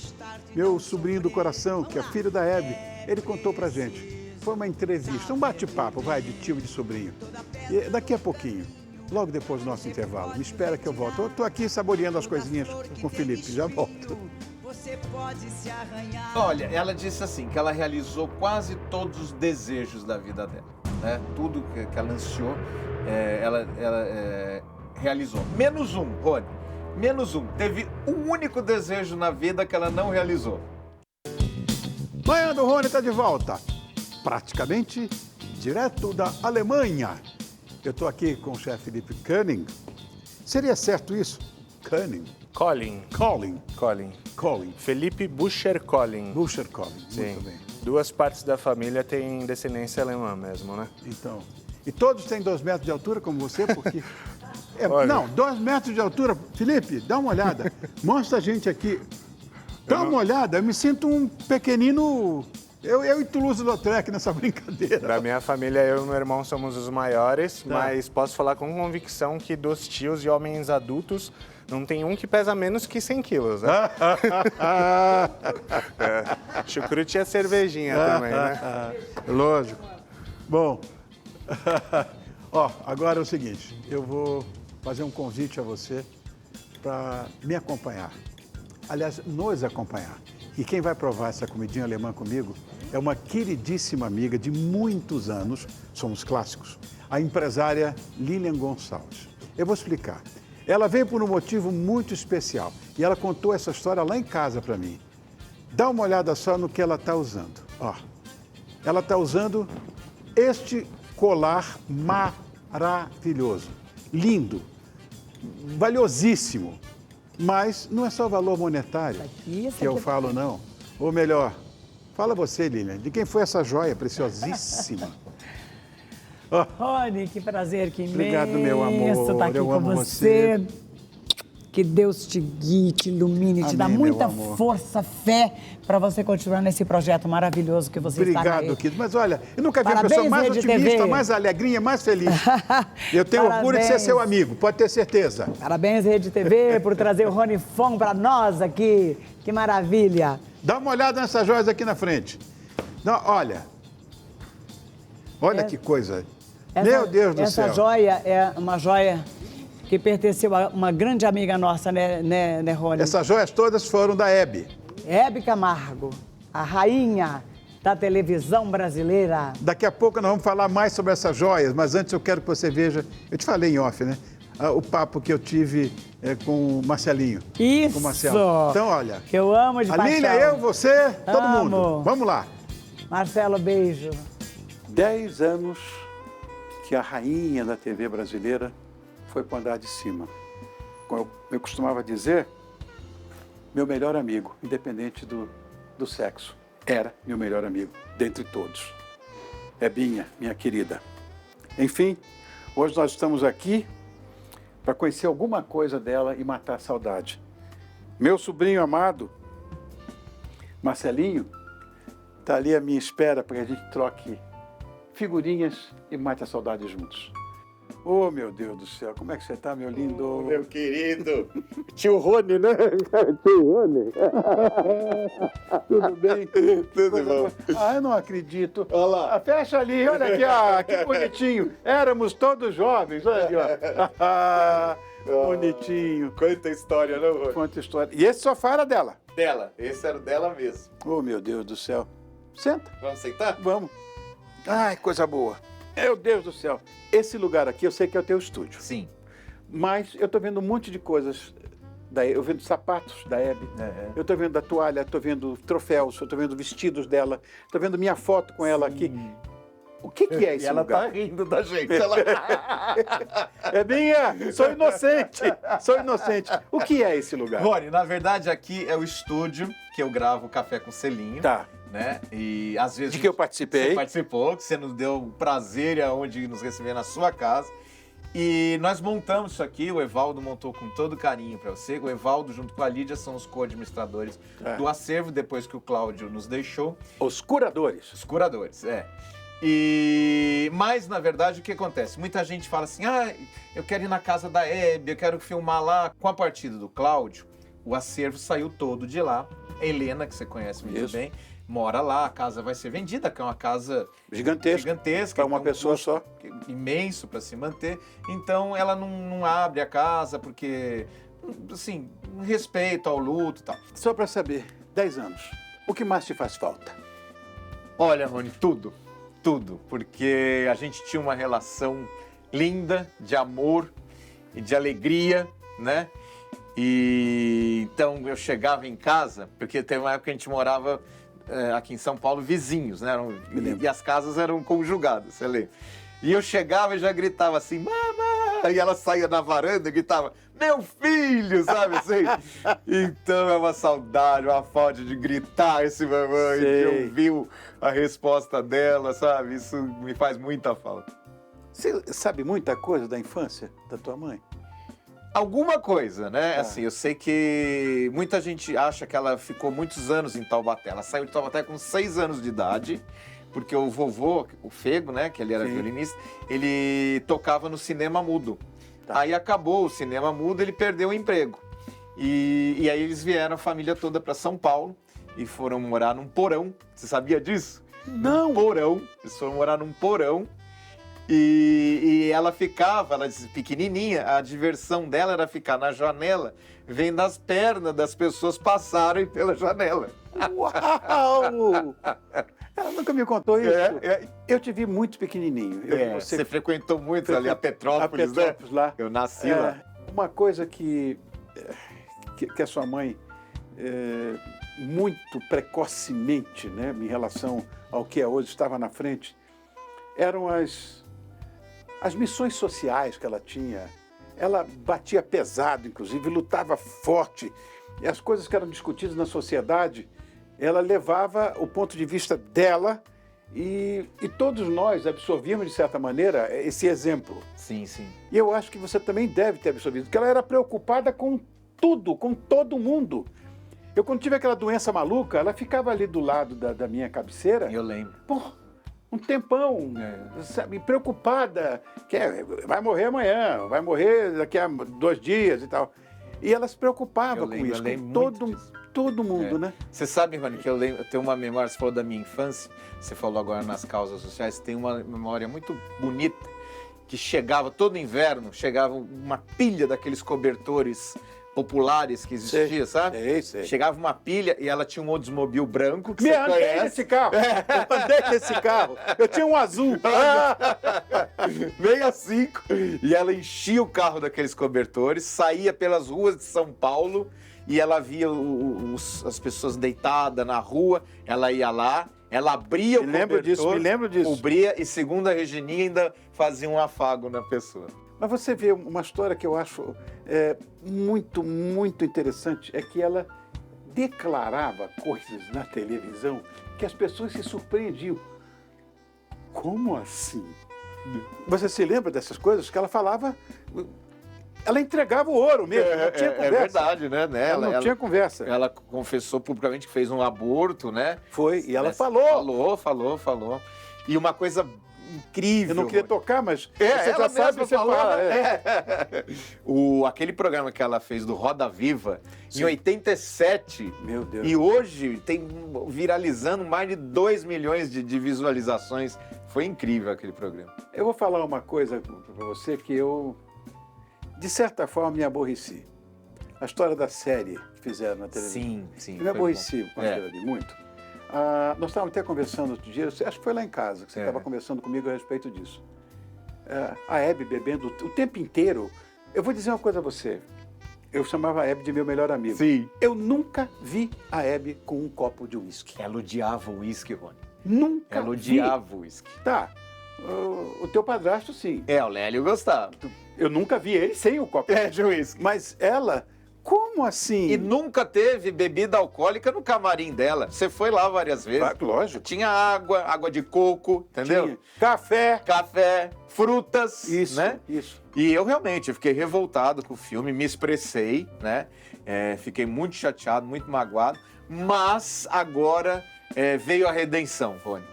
meu sobrinho do coração, que é filho da Hebe, ele contou pra gente. Foi uma entrevista, um bate-papo, vai, de tio e de sobrinho. E daqui a pouquinho, logo depois do nosso intervalo, me espera que eu volto. Eu tô aqui saboreando as coisinhas com o Felipe, já volto. Olha, ela disse assim, que ela realizou quase todos os desejos da vida dela, né? Tudo que ela ansiou, ela realizou. Menos um, Rony, menos um. Teve um único desejo na vida que ela não realizou. Manhã do Rony está de volta, praticamente direto da Alemanha. Eu estou aqui com o chefe Felipe Cunning. Seria certo isso? Cunning? Collin. Felipe Bucher-Collin. Bucher-Collin, Sim. muito bem. Duas partes da família têm descendência alemã mesmo, né? Então, e todos têm 2 metros de altura como você, porque... Olha. Não, 2 metros de altura. Felipe, dá uma olhada. Mostra a gente aqui. Dá uma olhada, eu me sinto um pequenino... Eu e Toulouse-Lautrec nessa brincadeira. Da minha família, eu e meu irmão somos os maiores, mas posso falar com convicção que dos tios e homens adultos, não tem um que pesa menos que 100 quilos, né? Chucrute é cervejinha também, né? Lógico. Bom, ó, agora é o seguinte, eu vou fazer um convite a você para me acompanhar. Aliás, nos acompanhar. E quem vai provar essa comidinha alemã comigo é uma queridíssima amiga de muitos anos, somos clássicos, a empresária Lilian Gonçalves. Eu vou explicar. Ela veio por um motivo muito especial e ela contou essa história lá em casa para mim. Dá uma olhada só no que ela está usando. Ó, ela está usando este colar maravilhoso, lindo, valiosíssimo. Mas não é só valor monetário que eu falo, não. Ou melhor, fala você, Lilian, de quem foi essa joia preciosíssima? Rony, que prazer, que imenso. Obrigado, meu amor. Estar aqui eu com amo você. Que Deus te guie, te ilumine, te dá muita força, fé para você continuar nesse projeto maravilhoso que você está aí. Obrigado, querido. Mas olha, eu nunca vi uma pessoa mais otimista, mais alegrinha, mais feliz. Eu tenho orgulho de ser seu amigo, pode ter certeza. Parabéns, Rede TV, por trazer o Rony Fon para nós aqui. Que maravilha. Dá uma olhada nessas joias aqui na frente. Não, olha que coisa. Meu Deus do céu. Essa joia é uma joia que pertenceu a uma grande amiga nossa, né, Rony? Essas joias todas foram da Hebe. Hebe Camargo, a rainha da televisão brasileira. Daqui a pouco nós vamos falar mais sobre essas joias, mas antes eu quero que você veja, eu te falei em off, né? O papo que eu tive com o Marcelinho. Isso! Com o Marcelo. Então, olha. Que eu amo de paixão. A Lília, eu, você, todo mundo. Vamos lá. Marcelo, beijo. 10 anos que a rainha da TV brasileira foi para o andar de cima. Como eu costumava dizer, meu melhor amigo, independente do sexo, era meu melhor amigo, dentre todos. Hebinha, minha querida. Enfim, hoje nós estamos aqui para conhecer alguma coisa dela e matar a saudade. Meu sobrinho amado, Marcelinho, está ali à minha espera para que a gente troque figurinhas e mate a saudade juntos. Oh, meu Deus do céu, como é que você está, meu lindo? Meu querido. Tio Rony, né? Tio Rony. Tudo bem? Tudo bom. Ah, eu não acredito. Olha lá. Fecha ali, olha aqui, que bonitinho. Éramos todos jovens, olha ali, ó. Bonitinho. Quanta história, não, Rony? Quanta história. E esse sofá era dela? Dela. Esse era o dela mesmo. Oh, meu Deus do céu. Senta. Vamos sentar? Vamos. Ai, coisa boa. Meu Deus do céu. Esse lugar aqui, eu sei que é o teu estúdio. Sim. Mas eu tô vendo um monte de coisas. Eu vendo sapatos da Hebe, eu tô vendo a toalha, tô vendo troféus, eu tô vendo vestidos dela, tô vendo minha foto com ela aqui. O que é esse lugar? Ela tá rindo da gente. Hebinha, sou inocente, sou inocente. O que é esse lugar? Rony, na verdade aqui é o estúdio que eu gravo Café com Selinho. Tá. Né? E às vezes... De que eu participei. Você participou, que você nos deu o prazer e aonde nos receber na sua casa. E nós montamos isso aqui, o Evaldo montou com todo carinho para você. O Evaldo, junto com a Lídia, são os co-administradores do acervo, depois que o Cláudio nos deixou. Os curadores. Os curadores, Mas, na verdade, o que acontece? Muita gente fala assim, eu quero ir na casa da Hebe, eu quero filmar lá. Com a partida do Cláudio, o acervo saiu todo de lá. A Helena, que você conhece muito bem, mora lá, a casa vai ser vendida, que é uma casa gigantesca para uma pessoa só. Imenso para se manter. Então ela não abre a casa porque, assim, respeito ao luto e tal. Só para saber, 10 anos, o que mais te faz falta? Olha, Rony, tudo, porque a gente tinha uma relação linda de amor e de alegria, né? E então eu chegava em casa, porque teve uma época que a gente morava aqui em São Paulo, vizinhos, né? E as casas eram conjugadas, você lembra? E eu chegava e já gritava assim, mamãe! E ela saía na varanda e gritava, meu filho, sabe assim? Então é uma saudade, uma falta de gritar esse mamãe, de ouvir a resposta dela, sabe? Isso me faz muita falta. Você sabe muita coisa da infância da tua mãe? Alguma coisa, né? Assim, eu sei que muita gente acha que ela ficou muitos anos em Taubaté. Ela saiu de Taubaté com 6 anos de idade, porque o vovô, o Fego, né, que ele era violinista, ele tocava no cinema mudo. Aí acabou o cinema mudo, ele perdeu o emprego. E aí eles vieram, a família toda, para São Paulo e foram morar num porão. Você sabia disso? Não! Num porão. Eles foram morar num porão. E ela ficava, ela disse, pequenininha, a diversão dela era ficar na janela, vendo as pernas das pessoas passarem pela janela. Uau! Ela nunca me contou isso. Eu te vi muito pequenininho. Você frequentou muito ali a Petrópolis, né? Lá. Eu nasci lá. Uma coisa que a sua mãe, muito precocemente, né, em relação ao que é hoje, estava na frente, eram as missões sociais que ela tinha. Ela batia pesado, inclusive, lutava forte. E as coisas que eram discutidas na sociedade, ela levava o ponto de vista dela e todos nós absorvíamos, de certa maneira, esse exemplo. Sim, sim. E eu acho que você também deve ter absorvido, porque ela era preocupada com tudo, com todo mundo. Eu, quando tive aquela doença maluca, ela ficava ali do lado da minha cabeceira. Eu lembro. Um tempão, sabe, preocupada, que vai morrer amanhã, vai morrer daqui a 2 dias e tal. E ela se preocupava com isso, com todo mundo, né? Você sabe, Rony, que eu tenho uma memória, você falou da minha infância, você falou agora nas causas sociais, tem uma memória muito bonita, que chegava, todo inverno, chegava uma pilha daqueles cobertores populares que existia, sabe? Sei. Chegava uma pilha e ela tinha um Oldsmobile branco que Me você andei conhece. nesse carro, eu andei nesse carro, eu tinha um azul. 65. E ela enchia o carro daqueles cobertores, saía pelas ruas de São Paulo e ela via as pessoas deitadas na rua, ela ia lá, ela abria o cobertor, me lembro disso. Cobria e, segundo a Regininha, ainda fazia um afago na pessoa. Mas você vê uma história que eu acho muito, muito interessante, é que ela declarava coisas na televisão que as pessoas se surpreendiam. Como assim? Você se lembra dessas coisas que ela falava? Ela entregava o ouro mesmo, não tinha conversa. É verdade, né? Ela não tinha conversa. Ela confessou publicamente que fez um aborto, né? Foi, e ela falou. Falou. E uma coisa incrível. Eu não queria tocar, mas você ela já sabe, você falou, fala. Aquele programa que ela fez do Roda Viva, em 87, meu Deus. E hoje tem viralizando mais de 2 milhões de visualizações. Foi incrível aquele programa. Eu vou falar uma coisa para você que eu, de certa forma, me aborreci. A história da série que fizeram na televisão. Sim. Eu me aborreci com aquilo ali, muito. Nós estávamos até conversando outro dia, acho que foi lá em casa, que você estava conversando comigo a respeito disso. A Hebe bebendo o tempo inteiro. Eu vou dizer uma coisa a você. Eu chamava a Hebe de meu melhor amigo. Sim. Eu nunca vi a Hebe com um copo de uísque. Ela odiava o uísque, Rony. Nunca Ela odiava o uísque. Tá. O teu padrasto, sim. O Lélio gostava. Eu nunca vi ele sem o copo de uísque. Mas ela, como assim? E nunca teve bebida alcoólica no camarim dela. Você foi lá várias vezes. Lógico. Tinha água de coco, entendeu? Tinha. Café, frutas, isso, né? Isso. E eu realmente fiquei revoltado com o filme, me expressei, né? Fiquei muito chateado, muito magoado. Mas agora veio a redenção, Rony.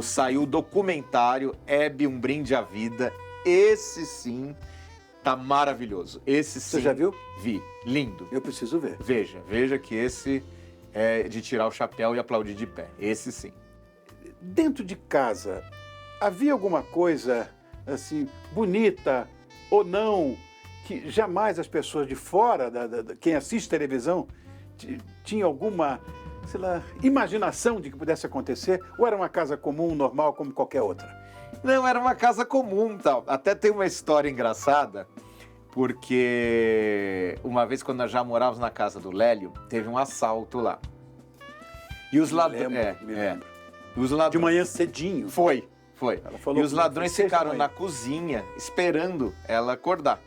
Saiu o documentário Hebe, um brinde à vida. Esse sim tá maravilhoso. Esse sim. Você já viu? Vi. Lindo. Eu preciso ver. Veja que esse é de tirar o chapéu e aplaudir de pé. Esse sim. Dentro de casa, havia alguma coisa, assim, bonita ou não, que jamais as pessoas de fora, quem assiste televisão, tinha alguma, sei lá, imaginação de que pudesse acontecer? Ou era uma casa comum, normal, como qualquer outra? Não, era uma casa comum, tal. Até tem uma história engraçada, porque uma vez quando nós já morávamos na casa do Lélio, teve um assalto lá. E os ladrões... Me lembro. Os ladrões... De manhã cedinho. Foi. Ela falou E os ladrões ficaram na cozinha esperando ela acordar.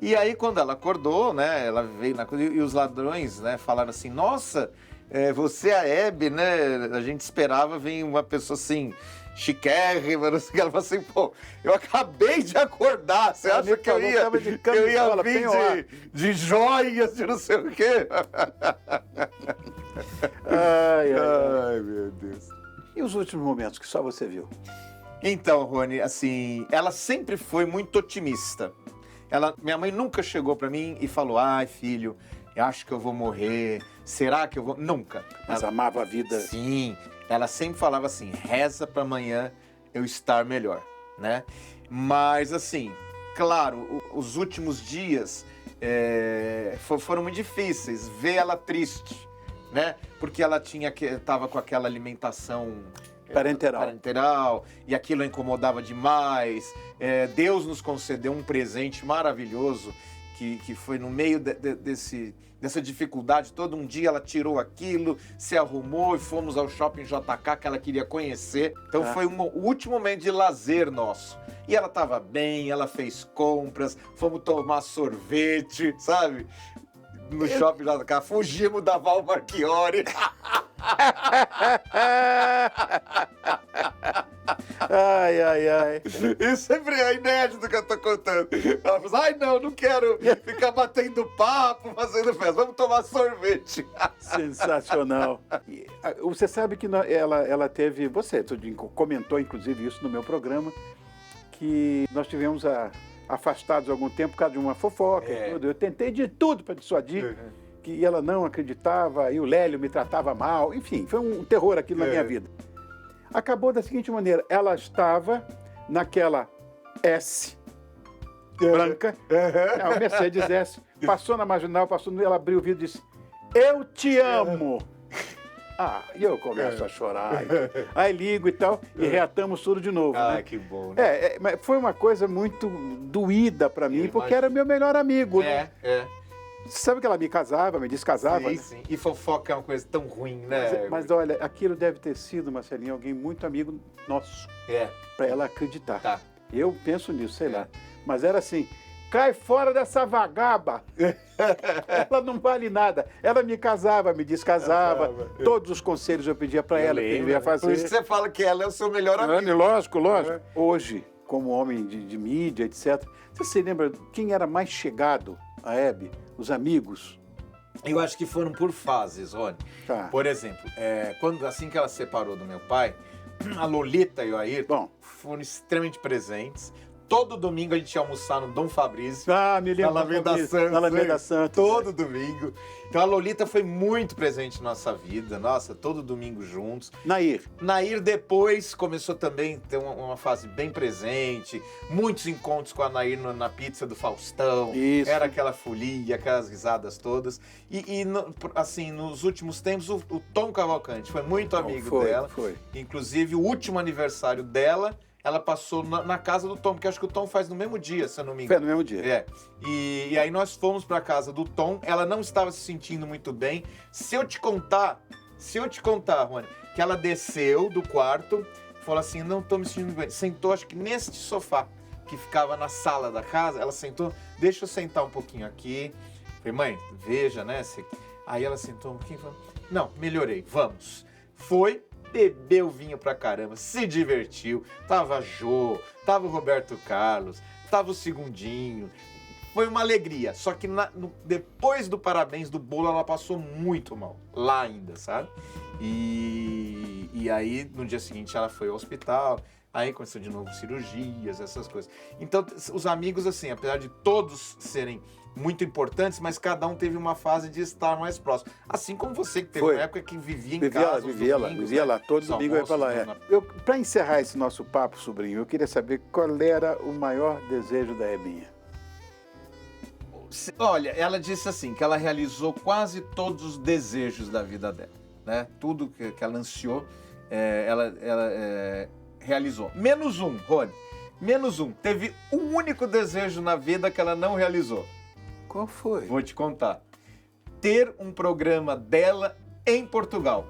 E aí, quando ela acordou, né, ela veio na cozinha e os ladrões, né, falaram assim, nossa, você é a Hebe, né? A gente esperava vir uma pessoa assim, chiquérrima, ela falou assim, pô, eu acabei de acordar, você acha que eu ia vir de joias, de não sei o quê? Ai, meu Deus. E os últimos momentos que só você viu? Então, Rony, assim, ela sempre foi muito otimista. Minha mãe nunca chegou pra mim e falou, ai, filho, eu acho que eu vou morrer, será que eu vou... Nunca. Mas amava a vida. Sim, ela sempre falava assim, reza pra amanhã eu estar melhor, né? Mas, assim, claro, os últimos dias foram muito difíceis, ver ela triste, né? Porque ela tava com aquela alimentação... parenteral, e aquilo a incomodava demais. Deus nos concedeu um presente maravilhoso, que foi no meio dessa dificuldade. Todo um dia ela tirou aquilo, se arrumou e fomos ao Shopping JK, que ela queria conhecer. Então foi o último momento de lazer nosso. E ela estava bem, ela fez compras, fomos tomar sorvete, sabe? No Shopping JK, fugimos da Val Marchiori. Ai. Isso sempre é inédito que eu tô contando. Ela falou, ai não quero ficar batendo papo, fazendo festa, vamos tomar sorvete. Sensacional. Você sabe que ela teve, você comentou inclusive isso no meu programa, que nós tivemos afastados há algum tempo por causa de uma fofoca e tudo. Eu tentei de tudo para dissuadir. Que ela não acreditava, e o Lélio me tratava mal, enfim, foi um terror aquilo na minha vida. Acabou da seguinte maneira, ela estava naquela S branca, o Mercedes S, passou na marginal, ela abriu o vidro e disse, eu te amo. E eu começo a chorar, aí ligo e tal, e reatamos tudo de novo. Né? Que bom. Né? Mas foi uma coisa muito doída para mim, porque era meu melhor amigo. Né? Você sabe que ela me casava, me descasava? Sim. E fofoca é uma coisa tão ruim, né? Mas olha, aquilo deve ter sido, Marcelinho, alguém muito amigo nosso. Pra ela acreditar. Tá. Eu penso nisso, sei lá. Mas era assim, cai fora dessa vagaba. Ela não vale nada. Ela me casava, me descasava. Todos os conselhos eu pedia pra ela, que eu ia fazer. Por isso que você fala que ela é o seu melhor amigo. Lógico. Hoje, como homem de mídia, etc., você se lembra quem era mais chegado a Hebe? Os amigos? Eu acho que foram por fases, Rony. Por exemplo, assim que ela separou do meu pai, a Lolita e o Ayrton foram extremamente presentes. Todo domingo a gente ia almoçar no Dom Fabrício. Ah, me lembro. Na Alameda Santos. Todo domingo. Então a Lolita foi muito presente na nossa vida. Nossa, todo domingo juntos. Nair depois começou também a ter uma fase bem presente. Muitos encontros com a Nair na pizza do Faustão. Isso. Era aquela folia, aquelas risadas todas. Assim, nos últimos tempos, o Tom Cavalcante foi muito amigo dela. Foi. Inclusive, o último aniversário dela, ela passou na casa do Tom, porque acho que o Tom faz no mesmo dia, se eu não me engano. Foi no mesmo dia. É. E aí nós fomos pra casa do Tom, ela não estava se sentindo muito bem. Se eu te contar, Rony, que ela desceu do quarto, falou assim, não tô me sentindo bem. Sentou, acho que neste sofá, que ficava na sala da casa, ela sentou, deixa eu sentar um pouquinho aqui. Falei, mãe, veja, né? Aí ela sentou um pouquinho e falou, não, melhorei, vamos. Foi, bebeu vinho pra caramba, se divertiu. Tava a Jô, tava o Roberto Carlos, tava o Segundinho. Foi uma alegria. Só que depois do parabéns do bolo, ela passou muito mal. Lá ainda, sabe? E aí, no dia seguinte, ela foi ao hospital. Aí começou de novo cirurgias, essas coisas. Então, os amigos, assim, apesar de todos serem muito importantes, mas cada um teve uma fase de estar mais próximo. Assim como você, que teve uma época que vivia em casa. Vivia lá. Todo domingo eu ia pra lá. Para encerrar esse nosso papo, sobrinho, eu queria saber qual era o maior desejo da Hebinha. Olha, ela disse assim, que ela realizou quase todos os desejos da vida dela, né? Tudo que ela ansiou, ela realizou. Menos um, Rony. Menos um. Teve um único desejo na vida que ela não realizou. Qual foi? Vou te contar. Ter um programa dela em Portugal.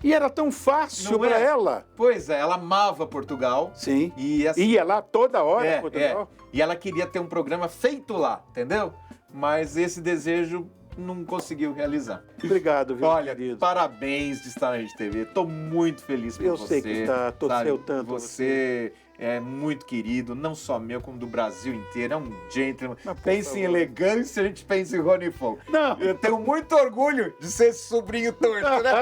E era tão fácil para ela. Pois é, ela amava Portugal. Sim. E assim, ia lá toda hora em Portugal. E ela queria ter um programa feito lá, entendeu? Mas esse desejo não conseguiu realizar. Obrigado, viu, Olha, querido? parabéns de estar na Rede TV. Estou muito feliz por você. Eu sei que está, torceu tanto. Você é muito querido, não só meu, como do Brasil inteiro. É um gentleman. Pensa em elegância, a gente pensa em Rony Fon. Não. Eu tenho muito orgulho de ser esse sobrinho torto, né?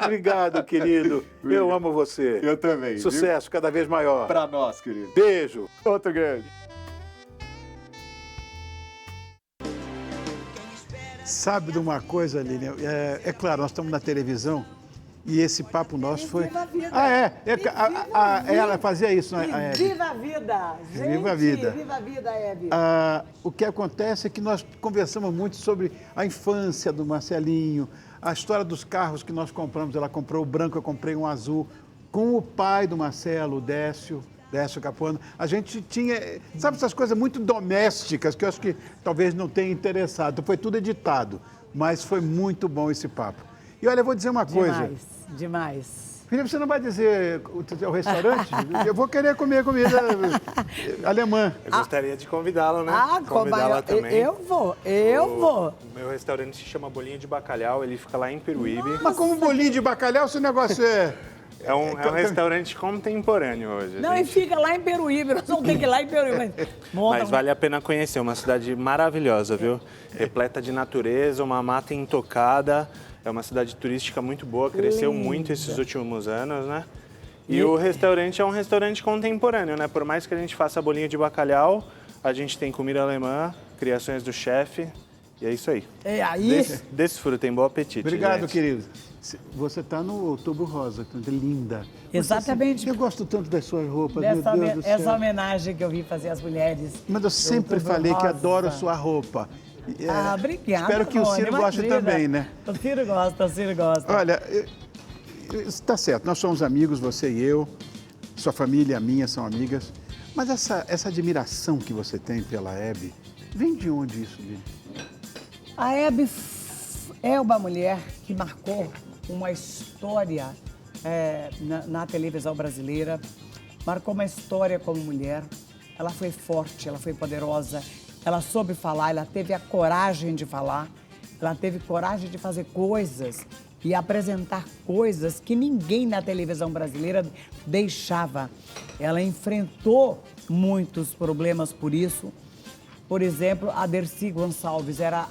Obrigado, querido. Eu amo você. Eu também. Sucesso cada vez maior. Para nós, querido. Beijo. Outro grande. Sabe de uma coisa, Lilian? É claro, nós estamos na televisão e esse papo nosso foi... Viva a vida! Ela fazia isso, né? Viva a vida! Gente, viva a vida! Viva a vida, Hebe! O que acontece é que nós conversamos muito sobre a infância do Marcelinho, a história dos carros que nós compramos. Ela comprou o branco, eu comprei um azul, com o pai do Marcelo, o Décio Capuano. A gente tinha, sabe, essas coisas muito domésticas que eu acho que talvez não tenha interessado. Foi tudo editado, mas foi muito bom esse papo. E olha, eu vou dizer uma coisa. Demais. Felipe, você não vai dizer o restaurante? Eu vou querer comer comida alemã. Eu gostaria de convidá-lo, né? Convidá-la também. Eu vou. O meu restaurante se chama Bolinho de Bacalhau, ele fica lá em Peruíbe. Mas como bolinho de bacalhau, esse negócio é... É um restaurante contemporâneo hoje. Não, e fica lá em Peruíbe, nós vamos ter que ir lá em Peruíbe. Mas vale a pena conhecer, uma cidade maravilhosa, viu? Repleta de natureza, uma mata intocada. É uma cidade turística muito boa, cresceu muito esses últimos anos, né? E o restaurante é um restaurante contemporâneo, né? Por mais que a gente faça bolinho de bacalhau, a gente tem comida alemã, criações do chefe, e é isso aí. E aí? Desfrutem, bom apetite. Obrigado, gente. querido. Você está no Outubro Rosa, que é linda. Exatamente. Eu gosto tanto das suas roupas, meu Deus do céu. Essa homenagem que eu vim fazer às mulheres. Mas eu sempre falei que adoro sua roupa. Obrigada. Espero que o Ciro goste também, né? O Ciro gosta. Olha, está certo, nós somos amigos, você e eu, sua família e a minha são amigas, mas essa admiração que você tem pela Hebe, vem de onde isso, Lili? A Hebe é uma mulher que marcou uma história na televisão brasileira, marcou uma história como mulher. Ela foi forte, ela foi poderosa, ela soube falar, ela teve a coragem de falar, ela teve coragem de fazer coisas e apresentar coisas que ninguém na televisão brasileira deixava. Ela enfrentou muitos problemas por isso. Por exemplo, a Dercy Gonçalves era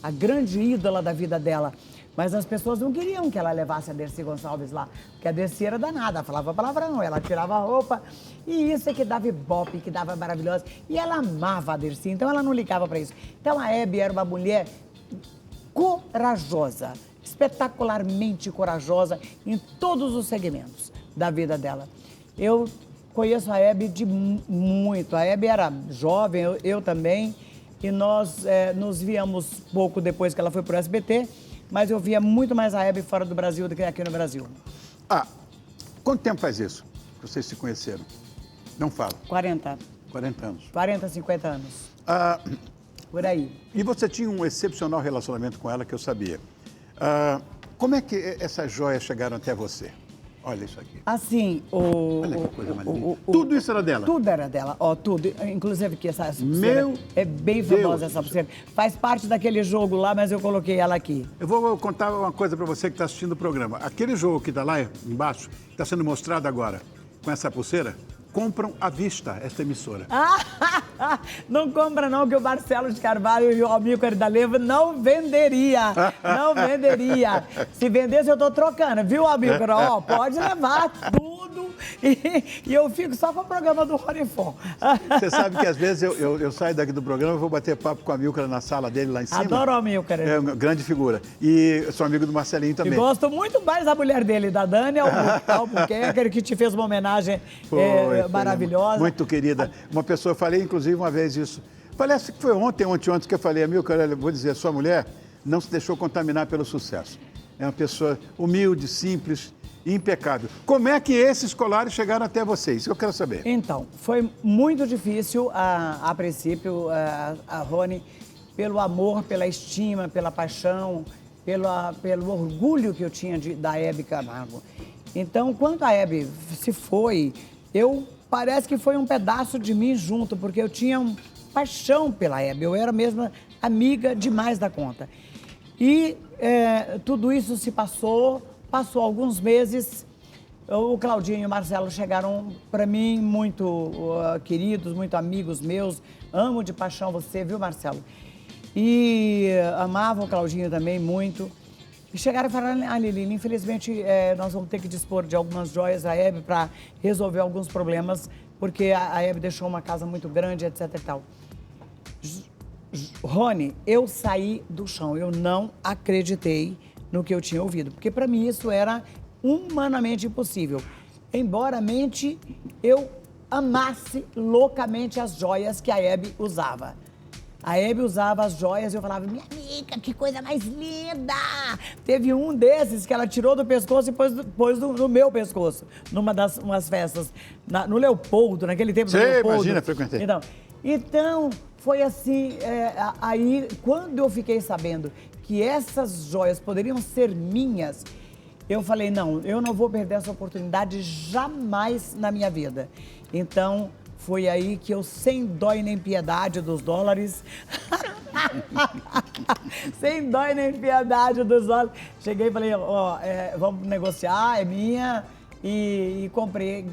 a grande ídola da vida dela. Mas as pessoas não queriam que ela levasse a Dercy Gonçalves lá, porque a Dercy era danada, falava palavrão, ela tirava a roupa, e isso é que dava ibope, que dava maravilhosa. E ela amava a Dercy, então ela não ligava para isso. Então a Hebe era uma mulher corajosa, espetacularmente corajosa em todos os segmentos da vida dela. Eu conheço a Hebe de muito. A Hebe era jovem, eu também, e nós nos víamos pouco depois que ela foi para o SBT, mas eu via muito mais a Hebe fora do Brasil do que aqui no Brasil. Ah, quanto tempo faz isso que vocês se conheceram? Não fala. 40. 40 anos. 40, 50 anos. Ah, por aí. E você tinha um excepcional relacionamento com ela, que eu sabia. Ah, como é que essas joias chegaram até você? Olha isso aqui. Assim, Olha que coisa mais linda. Tudo isso era dela? Tudo era dela, ó, tudo. Inclusive que essa pulseira Meu é bem famosa, essa pulseira. Faz parte daquele jogo lá, mas eu coloquei ela aqui. Eu vou contar uma coisa para você que está assistindo o programa. Aquele jogo que está lá embaixo, está sendo mostrado agora, com essa pulseira, compram à vista esta emissora. Não compra não, que o Marcelo de Carvalho e o Amílcar da Leva não venderia. Não venderia. Se vendesse, eu tô trocando, viu, Amílcar? Ó, pode levar tudo e eu fico só com o programa do Ronifor. Você sabe que às vezes eu saio daqui do programa e vou bater papo com o Amílcar na sala dele lá em cima. Adoro o Amílcar. É uma grande figura. E sou amigo do Marcelinho também. E gosto muito mais da mulher dele, da Dani Albuquerque, que te fez uma homenagem maravilhosa. Muito querida. Uma pessoa, eu falei inclusive uma vez isso. Parece que foi ontem que eu falei, Amílcar, eu vou dizer, sua mulher não se deixou contaminar pelo sucesso. É uma pessoa humilde, simples, impecável. Como é que esses colares chegaram até vocês? Isso que eu quero saber. Então, foi muito difícil a princípio, a Rony, pelo amor, pela estima, pela paixão, pelo orgulho que eu tinha da Hebe Camargo. Então, quando a Hebe se foi, parece que foi um pedaço de mim junto, porque eu tinha paixão pela Hebe, eu era mesmo amiga demais da conta. E tudo isso se passou alguns meses, o Claudinho e o Marcelo chegaram para mim muito queridos, muito amigos meus, amo de paixão você, viu, Marcelo? E amava o Claudinho também muito. E chegaram e falaram, Lili, infelizmente nós vamos ter que dispor de algumas joias da Hebe para resolver alguns problemas, porque a Hebe deixou uma casa muito grande, etc e tal. Rony, eu saí do chão, eu não acreditei no que eu tinha ouvido, porque para mim isso era humanamente impossível. Embora mente eu amasse loucamente as joias que a Hebe usava. A Hebe usava as joias e eu falava, minha amiga, que coisa mais linda! Teve um desses que ela tirou do pescoço e pôs no meu pescoço, numa das umas festas, no Leopoldo, naquele tempo. Sim, Leopoldo. imagina, frequentei. Então, foi assim, aí quando eu fiquei sabendo que essas joias poderiam ser minhas, eu falei, não, eu não vou perder essa oportunidade jamais na minha vida. Então, foi aí que eu, sem dó e nem piedade dos dólares, sem dó e nem piedade dos dólares, cheguei e falei, vamos negociar, é minha, e comprei,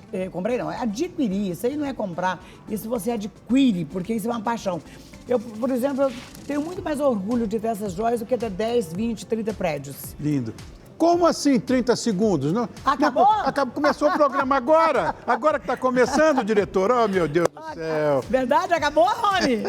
adquiri, isso aí não é comprar, isso você adquire, porque isso é uma paixão. Eu, por exemplo, eu tenho muito mais orgulho de ter essas joias do que ter 10, 20, 30 prédios. Lindo. Como assim 30 segundos? Não, acabou? Começou o programa agora. Agora que está começando, diretor. Oh, meu Deus do céu. Verdade? Acabou, Rony?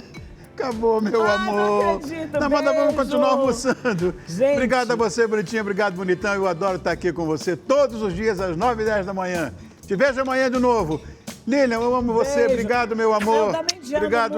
Acabou, meu amor. Não acredito, mas vamos continuar almoçando. Gente. Obrigado a você, bonitinha. Obrigado, bonitão. Eu adoro estar aqui com você todos os dias, às 9h10 da manhã. Te vejo amanhã de novo. Lilian, eu amo você. Beijo. Obrigado, meu amor. Eu também te amo. Obrigado.